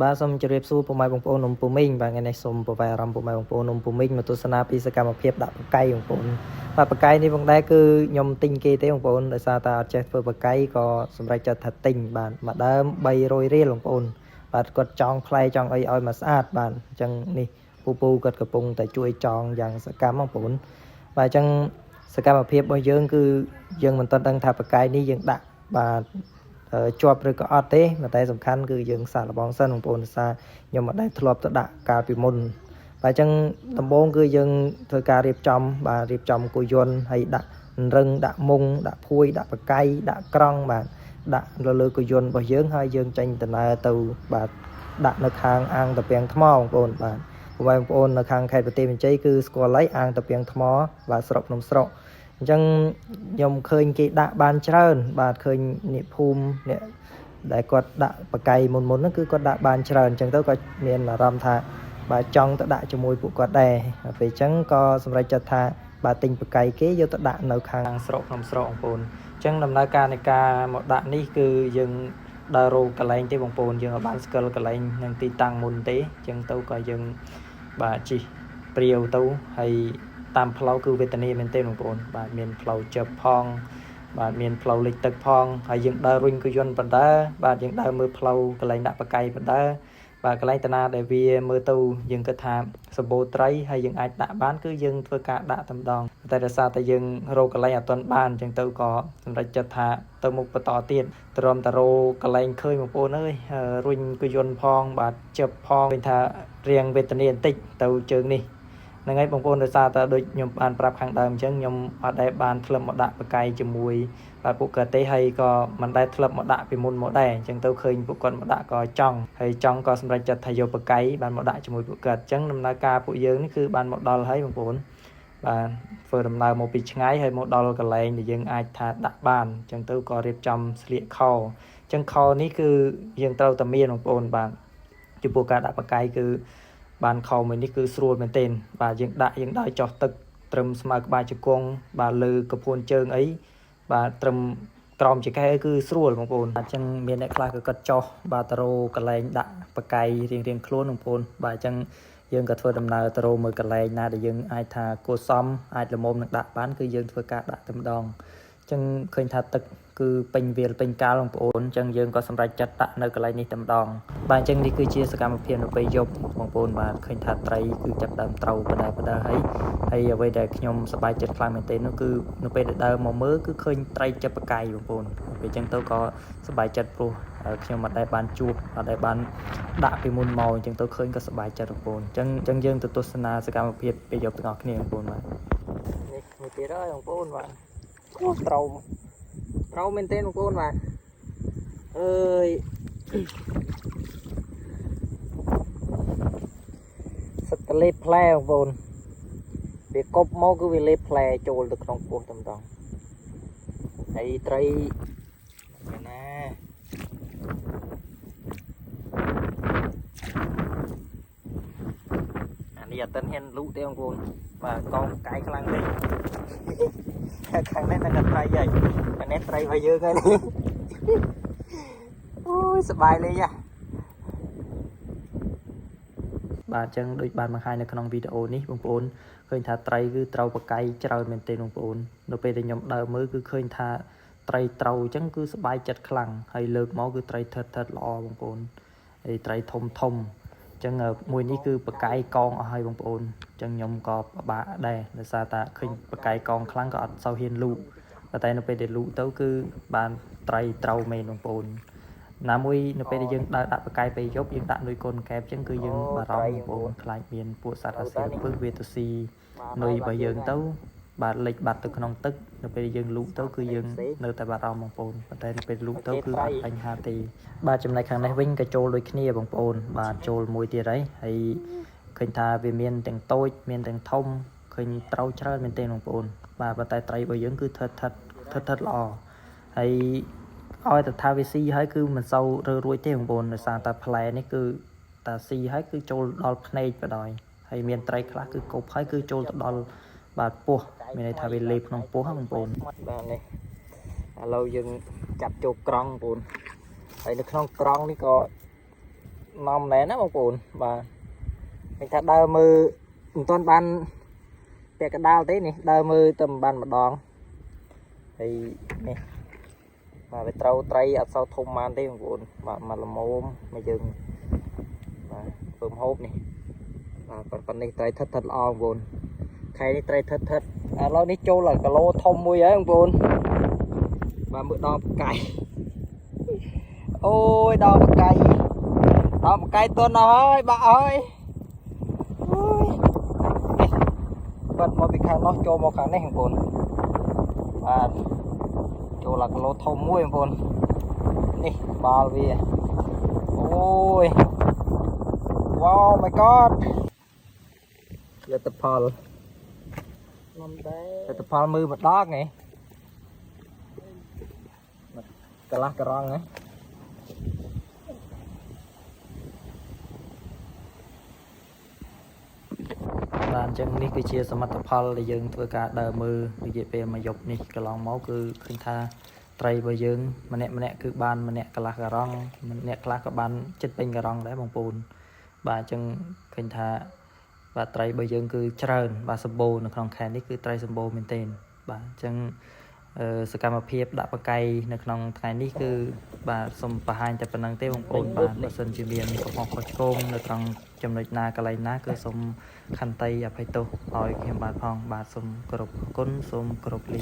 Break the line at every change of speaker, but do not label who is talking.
បាទសូមជម្រាបសួរពុកម៉ែបងប្អូននំពុំមីងបាទថ្ងៃនេះសូមប្រវែអារម្មណ៍ពុកម៉ែបងប្អូននំពុំមីងមកទស្សនាពីសកម្មភាពដាក់បកាយបងប្អូនបាទបកាយនេះផងដែរគឺខ្ញុំទិញគេទេបងប្អូនដោយសារតែអត់ចេះធ្វើបកាយក៏សម្រេចចិត្តថាទិញបាទមួយដើម300រៀលបងប្អូនបាទគាត់ចង់ផ្លែចង់អីឲ្យមកស្អាតបាទអញ្ចឹងនេះពូគាត់កំពុងតែជួយចងយ៉ាងសកម្មបងប្អូនបាទអញ្ចឹងសកម្មភាពរបស់យើងគឺយើងមិនទាន់ដឹងថាបកាយនេះយើងដាក់បាទជាប់ឬក៏អត់ទេតែសំខាន់គឺយើងសាកល្បងសិនបងប្អូនថាខ្ញុំមិនដែលធ្លាប់ទៅដាក់កាលពីមុនបាទអញ្ចឹងដំបូងគឺយើងធ្វើការរៀបចំបាទរៀបចំគោយន្តហើយដាក់រឹងដាក់មុងដាក់ភួយដាក់បកាយដាក់ក្រង់បាទដាក់លើគោយន្តរបស់យើងហើយយើងចេញដំណើរទៅបាទដាក់នៅខាងអាងតាពាំងថ្មបងប្អូនបាទបងប្អូននៅខាងខេត្តបន្ទាយមានជ័យគឺស្គាល់ហើយអាងតាពាំងថ្មបាទស្រុកភ្នំស្រុកអញ្ចឹងខ្ញុំឃើញគេដាក់បានច្រើនបាទឃើញអ្នកភូមិអ្នកដែលគាត់ដាក់បកាយមុនហ្នឹងគឺគាត់ដាក់បានច្រើនអញ្ចឹងទៅគាត់មានអារម្មណ៍ថាបាទចង់ទៅដាក់ជាមួយពួកគាត់ដែរពេលអញ្ចឹងក៏សម្រេចចិត្តថាបាទទិញបកាយគេយកទៅដាក់នៅខាងស្រុកភ្នំស្រុកបងប្អូនអញ្ចឹងដំណើរការនៃការមកដាក់នេះគឺយើងដើររកកន្លែងទេបងប្អូនយើងឲ្យបានស្គាល់កន្លែងនឹងទីតាំងមុនទេអញ្ចឹងទៅក៏យើងបាទជិះព្រាវទៅហើយតាមផ្លូវគឺវេទនាមែនទេបងប្អូនបាទមានផ្លូវជើបផងបាទមានផ្លូវលិចទឹកផងហើយយើងដើររុញគយន្តបណ្ដាបាទយើងដើរមើលផ្លូវកន្លែងដាក់បកាយបណ្ដាបាទកន្លែងតាណាដែលវាមើលទៅយើងគិតថាសម្បូរត្រីហើយយើងអាចដាក់បានគឺយើងធ្វើការដាក់តែម្ដងតែដោយសារតែយើងរកកន្លែងអត់ទាន់បានអញ្ចឹងទៅក៏សម្រេចចិត្តថាទៅមុខបន្តទៀតទ្រាំតែរកកន្លែងឃើញបងប្អូនអើយរុញគយន្តផងបាទជើបផងឃើញថារៀងវេទនាបន្តិចទៅជើងនេះហ្នឹងហើយបងប្អូនដោយសារតែដូចខ្ញុំបានប្រាប់ខាងដើមអញ្ចឹងខ្ញុំអត់ដែលបានធ្លាប់មកដាក់បកាយជាមួយបាទពួកគាត់ទេហើយក៏មិនដែលធ្លាប់មកដាក់ពីមុនមកដែរអញ្ចឹងទៅឃើញពួកគាត់មកដាក់ក៏ចង់ហើយចង់ក៏សម្រេចចិត្តថាយកបកាយបានមកដាក់ជាមួយពួកគាត់អញ្ចឹងដំណើរការពួកយើងនេះគឺបានមកដល់ហើយបងប្អូនបាទធ្វើដំណើរមកពីឆ្ងាយហើយមកដល់កន្លែងដែលយើងអាចថាដាក់បានអញ្ចឹងទៅក៏រៀបចំស្លៀកខអញ្ចឹងខនេះគឺយើងត្រូវតែមានបងប្អូនបាទចំពោះការដាក់បកាយគឺបានខមួយនេះគឺស្រួលមែនទែនបាទយើងដាក់យើងដើរចុះទឹកត្រឹមស្មើក្បាលជង្គង់បាទលើកពួនជើងអីបាទត្រឹមក្រោមចង្កេះគឺស្រួលបងប្អូនអញ្ចឹងមានអ្នកខ្លះគឺគាត់ចុះបាទទៅរកកន្លែងដាក់បកាយរៀងខ្លួនបងប្អូនបាទអញ្ចឹងយើងក៏ធ្វើដំណើរទៅរកមើលកន្លែងណាដែលយើងអាចថាគួរសមអាចល្មមនឹងដាក់បានគឺយើងធ្វើការដាក់តែម្ដងអញ្ចឹងឃើញថាទឹកគឺពេញវាលពេញកាលបងប្អូនអញ្ចឹងយើងក៏សម្រេចចិត្តដាក់នៅកន្លែងនេះតែម្ដងបាទអញ្ចឹងនេះគឺជាសកម្មភាពនៅពេលយប់បងប្អូនបាទឃើញថាត្រីគឺចាប់ដើមត្រូវបដើហើយអ្វីដែលខ្ញុំសប្បាយចិត្តខ្លាំងមែនទែននោះគឺនៅពេលដែលដើរមកមើលគឺឃើញត្រីចាប់បកាយបងប្អូនពេលអញ្ចឹងទៅក៏សប្បាយចិត្តព្រោះខ្ញុំអត់ដែលបានជួបអត់ដែលបានដាក់ពីមុនមកអញ្ចឹងទៅឃើញក៏សប្បាយចិត្តបងប្អូនអញ្ចឹងយើងទៅទស្សនាសកម្មភាពពេលយប់ទាំងអស់គ្នាបងប្អូនបាទនេះមួយទៀតហើយបងប្អូនបាទត្រូវមែនទេបងប្អូនបាទអើយសិតតលេបផ្លែបងប្អូនវាកប់មកគឺវាលេបផ្លែចូលទៅក្នុងពោះតែម្ដងហើយត្រីណាអានេះអត់ទាន់ហ៊ានលូកទេបងប្អូនបាទកងកាយខ្លាំងពេកខាងនេះនៅត្រីហើយអានេះត្រីរបស់យើងហើយនេះអូយសប្បាយលេងហ่ะបាទអញ្ចឹងដូចបានបង្ហាញនៅក្នុងវីដេអូនេះបងប្អូនឃើញថាត្រីគឺត្រូវបកាយច្រើនមែនទេបងប្អូននៅពេលដែលខ្ញុំដើរមើលគឺឃើញថាត្រីត្រូវអញ្ចឹងគឺសប្បាយចិត្តខ្លាំងហើយលើកមកគឺត្រីថិតល្អបងប្អូនហើយត្រីធំអញ្ចឹងមួយនេះគឺបកាយកងអស់ហើយបងប្អូនអញ្ចឹងខ្ញុំក៏ពិបាកដែរដោយសារតែឃើញបកាយកងខ្លាំងក៏អត់សូវហ៊ានលូកតែនៅពេលដែលលូកទៅគឺបានត្រីត្រូវមែនបងប្អូនណាមួយនៅពេលដែលយើងដើរដាក់បកាយពេលយប់យើងដាក់នុយកូនកែបអញ្ចឹងគឺយើងបារម្ភបងប្អូនខ្លាចមានពួកសត្វអាស៊ីពឹសវាទៅស៊ីនុយរបស់យើងទៅបាទលិចបាត់ទៅក្នុងទឹកនៅពេលយើងលូកទៅគឺយើងនៅតែបារម្ភបងប្អូនប៉ុន្តែនៅពេលលូកទៅគឺអត់បញ្ហាទេបាទចំណែកខាងនេះវិញក៏ចូលដូចគ្នាបងប្អូនបាទចូលមួយទៀតហើយឃើញថាវាមានទាំងតូចមានទាំងធំឃើញត្រូវច្រើនមែនទេបងប្អូនបាទប៉ុន្តែត្រីរបស់យើងគឺថិតល្អហើយឲ្យតែថាវាស៊ីហើយគឺមិនសូវរើរួចទេបងប្អូនដោយសារតែផ្លែនេះគឺតាស៊ីហើយគឺចូលដល់ភ្នែកបណ្ដោយហើយមានត្រីខ្លះគឺកប់ហើយគឺចូលទៅដល់បាទពោះមានន័យថាវាលេបក្នុងពោះហ្នឹងបងប្អូនបាទនេះឥឡូវយើងចាប់ចូលក្រង់បងប្អូនហើយនៅក្នុងក្រង់នេះក៏ nằm này nó bông bồn và mình thật đơ mơ toàn ban cái đào thế này đơ mơ tầm ban một đòn thì này mà phải trâu tray ở sau thùng man thế bông bồn mà là mồm mà dừng và phơm hộp này và còn này tray thất thật lo bồn khay này tray thất thất lo ní châu là cả lô thông mùi ấy bông bồn và mượn đo cày ôi đo một cây tuần ơi bà ơi vật mà bị khang nó cho một kháng này hình bồn và cho là lô thông muối hình bồn đi bao vì ôi wow my god giờ tập phò tập phò mưa một đó này cà lá cà rong ấy bạn chân ní cái chia sẻ mặt phật để dừng với cả đời mưa để dễ về mà dọc ní cái lòng máu cứ khinh tha tray bây dừng mà nè cứ ban mà nè cả lá cà rong mà nè cả lá cà ban chết bên cà rong đấy bằng bùn bà chân khinh tha và tray bây dừng cứ trơn bà sập bồ nó không khen ní cứ tray sập bồ mình tên bà chân sự cảm ơn phiệp đã bắt câyในក្នុងថ្ងៃនេះគឺបាទសូមបង្ហាញតែប៉ុណ្្នឹងទេបងប្អូនបាទបើសិនជាមានកំហុសខុសឆ្គងនៅក្នុងចំណុចណាកន្លែងណាគឺសូមខន្តីអភ័យទោសឲ្យខ្ញុំបាទផងបាទសូមគោរពគុណសូមគោរពលា